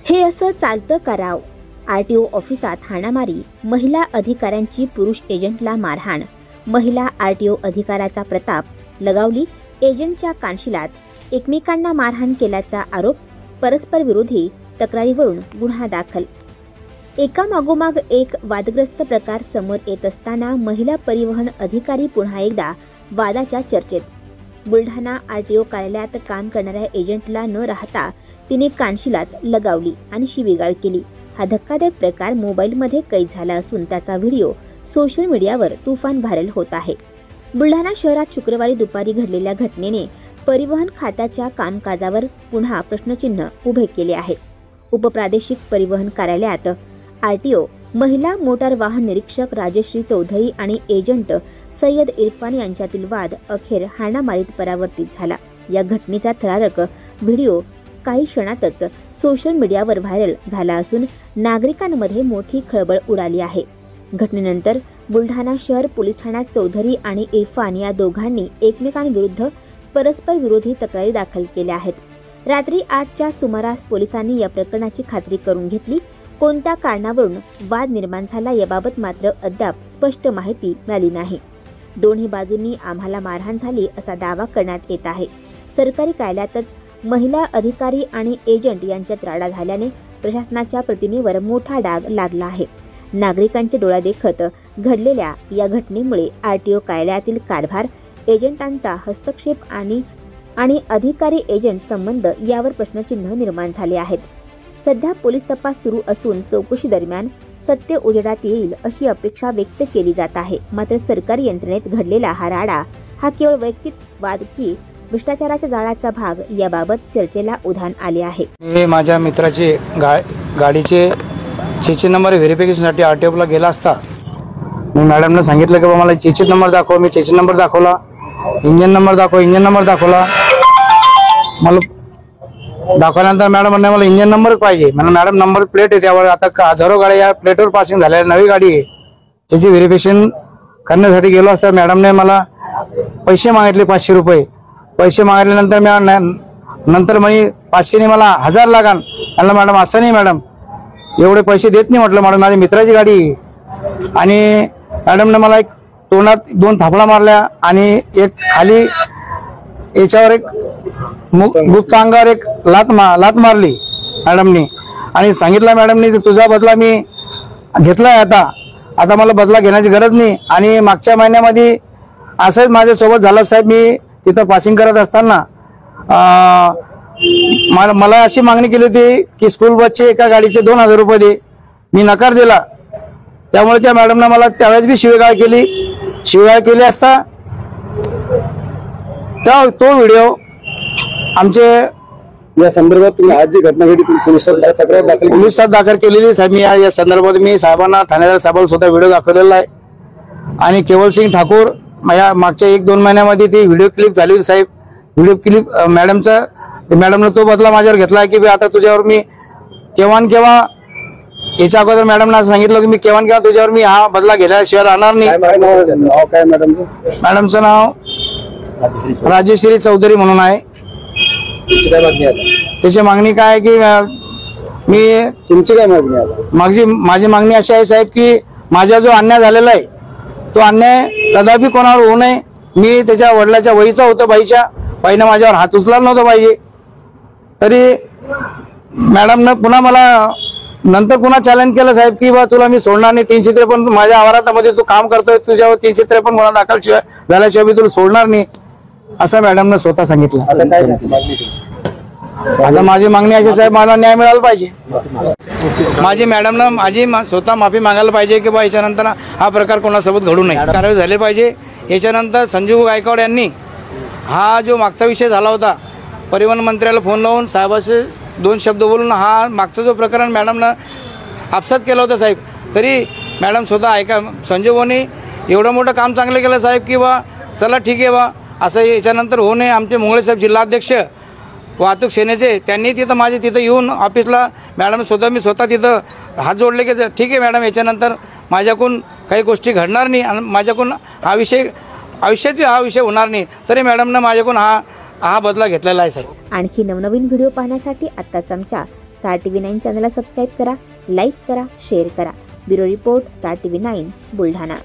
हे असं चालतं का राव? आरटीओ ऑफिसात हाणामारी, महिला अधिकाऱ्यांची पुरुष एजंटला मारहाण, महिला आरटीओ अधिकाऱ्याचा प्रताप, लगावली एजंटच्या कानशिलात, एकमेकांना मारहाण केल्याचा आरोप, परस्पर विरोधी तक्रारीवरून गुन्हा दाखल। एकामागोमाग एक वादग्रस्त प्रकार समोर येत असताना महिला परिवहन अधिकारी पुन्हा एकदा वादाच्या चर्चेत। बुलढाणा आरटीओ कार्यालयात काम करणाऱ्या एजंटला न राहता तिने कानशिलात लगावली आणि शिवीगाळ केली। हा धक्कादायक प्रकार मोबाईलमध्ये कैद झाला असून त्याचा व्हिडिओ सोशल मीडियावर तुफान व्हायरल होत आहे। बुलढाणा शहरात शुक्रवारी दुपारी घडलेल्या घटनेने परिवहन खात्याच्या कामकाजावर पुन्हा प्रश्नचिन्ह उभे केले आहे। उपप्रादेशिक परिवहन कार्यालयात आरटीओ महिला मोटार वाहन निरीक्षक राजश्री चौधरी आणि एजंट सय्यद इरफान यांच्यातील वाद अखेर हाणामारीत परावर्तित झाला। या घटनेचा थरारक व्हिडिओ काही क्षणातच सोशल मीडियावर व्हायरल झाला असून नागरिकांमध्ये मोठी खळबळ उडाली आहे। घटनेनंतर बुलढाणा शहर पोलीस ठाण्यात चौधरी आणि इरफान या दोघांनी एकमेकांविरुद्ध परस्पर विरोधी तक्रारी दाखल केल्या आहेत। रात्री 8च्या सुमारास पोलिसांनी या प्रकरणाची खात्री करून घेतली। कोणत्या कारणावरून वाद निर्माण झाला याबाबत मात्र अद्याप स्पष्ट माहिती मिळाली नाही। दोन्ही बाजूंनी आम्हाला मारहाण झाली असा दावा करण्यात येत आहे। सरकारी कार्यालयातच महिला अधिकारी आणि एजंट यांच्यात राडा झाल्याने प्रशासनाच्या प्रतिमेवर मोठा डाग लागला आहे। नागरिकांच्या डोळ्यादेखत घडलेल्या या घटनेमुळे आरटीओ कार्यालयातील कारभार, एजंटांचा हस्तक्षेप आणि अधिकारी एजंट संबंध यावर प्रश्नचिन्ह निर्माण झाले आहेत। सध्या पोलीस तपास सुरू असून चौकशी दरम्यान सत्य उजेडात येईल अशी अपेक्षा व्यक्त केली जात आहे। मात्र सरकारी यंत्रणेत घडलेला हा राडा हा केवळ वैयक्तिक वाद की भ्रष्टाचाराच्या जाळ्याचा भाग याबाबत चर्चेला उधाण आले आहे। मी माझ्या मित्राची गाडीचे चेची नंबर व्हेरिफिकेशनसाठी आरटीओला गेला असता मी मॅडमने सांगितलं की बाबा मला चेची नंबर दाखव। मी चेची नंबर दाखवला, इंजन नंबर दाखव, इंजन नंबर दाखवला। मला दाखवल्यानंतर मॅडम म्हणणे मला इंजन नंबरच पाहिजे। म्हणून मॅडम नंबर प्लेट आहे त्यावर आता हजारो गाड्या या प्लेटवर पासिंग झाल्या, नवी गाडी आहे। त्याची व्हेरिफिकेशन करण्यासाठी गेलो असता मॅडमने मला पैसे मागितले 500 रुपये। पैसे मागितल्यानंतर नंतर म्हणे 500 मला 1000 लागणार। म्हणलं मॅडम असं नाही मॅडम, एवढे पैसे देत नाही। म्हटलं मॅडम माझ्या मित्राची गाडी आणि मॅडमने मला एक तोंडात 2 थापडा मारल्या आणि एक खाली याच्यावर एक गुप्त अंगावर एक लात मारली मॅडमनी आणि सांगितलं मॅडमनी तुझा बदला मी घेतलाय, आता मला बदला घेण्याची गरज नाही। आणि मागच्या महिन्यामध्ये असंच माझ्यासोबत झालं साहेब। मी तिथं पासिंग करत असताना मला अशी मागणी केली होती की स्कूल बसचे एका गाडीचे 2000 रुपये दे। मी नकार दिला, त्यामुळे त्या मॅडमने मला त्यावेळेस बी शिवीगाळ केली असता तो व्हिडिओ आमचे या संदर्भात तुम्ही आज जी घटना घडली पोलिसात दाखल केलेली साहेब। मी या संदर्भात मी साहेबांना ठाणेदार साहेबांना स्वतः व्हिडिओ दाखवलेला आहे आणि केवल सिंग ठाकूर माझ्या मागच्या 1-2 महिन्यामध्ये ती व्हिडिओ क्लिप झाली होती साहेब। व्हिडिओ क्लिप मॅडमने तो बदला माझ्यावर घेतला की आता तुझ्यावर मी केव्हा याच्या अगोदर मॅडमने सांगितलं की मी केव्हा तुझ्यावर मी हा बदला घेतल्याशिवाय राहणार नाही। मॅडमचं नाव राजश्री चौधरी म्हणून आहे। त्याची मागणी काय आहे की मी तुमची काय मागणी आहे? माझी मागणी अशी आहे साहेब की माझा जो अन्याय झालेला आहे तो अन्याय कदापि कोणावर होऊ नये। मी त्याच्या वडिलाच्या वहीचा होतो, बाईनं माझ्यावर हात उचलायला नव्हता पाहिजे। तरी मॅडमनं पुन्हा मला नंतर पुन्हा चॅलेंज केलं साहेब की बा तुला मी सोडणार नाही। 353 माझ्या आवारामध्ये तू काम करतोय, तुझ्यावर 353 गुन्हा दाखल झाल्याशिवाय मी तुला सोडणार नाही असं मॅडमने स्वतः सांगितलं। आता माझी मागणी अशी साहेब मला न्याय मिळाला पाहिजे। माझी स्वतः माफी मागायला पाहिजे की बा याच्यानंतर हा प्रकार कोणासोबत घडू नये, कारवाई झाली पाहिजे। याच्यानंतर संजीव गायकवाड यांनी हा जो मागचा विषय झाला होता परिवहन मंत्र्याला फोन लावून साहेबाचे 2 शब्द बोलून हा मागचा जो प्रकरण मॅडमनं आपसात केलं होतं साहेब, तरी मॅडम स्वतः ऐका संजीव भाऊनी एवढं मोठं काम चांगलं केलं साहेब की बा चला ठीक आहे बा असं याच्यानंतर होऊ नये। आमचे मुंगळे साहेब जिल्हाध्यक्ष वाहतूक सेनेचे त्यांनी तिथं येऊन ऑफिसला मॅडम मी स्वतः तिथं हात जोडले की ठीक आहे मॅडम याच्यानंतर माझ्याकडून काही गोष्टी घडणार नाही आणि माझ्याकडून हा विषय आयुष्यात बी हा विषय होणार नाही। तरी मॅडमने माझ्याकडून हा बदला घेतलेला आहे साहेब। आणखी नवनवीन व्हिडिओ पाहण्यासाठी आत्ताच आमच्या स्टार TV 9 चॅनलला सबस्क्राईब करा, लाईक करा, शेअर करा. Bureau report, star TV 9 Buldhana.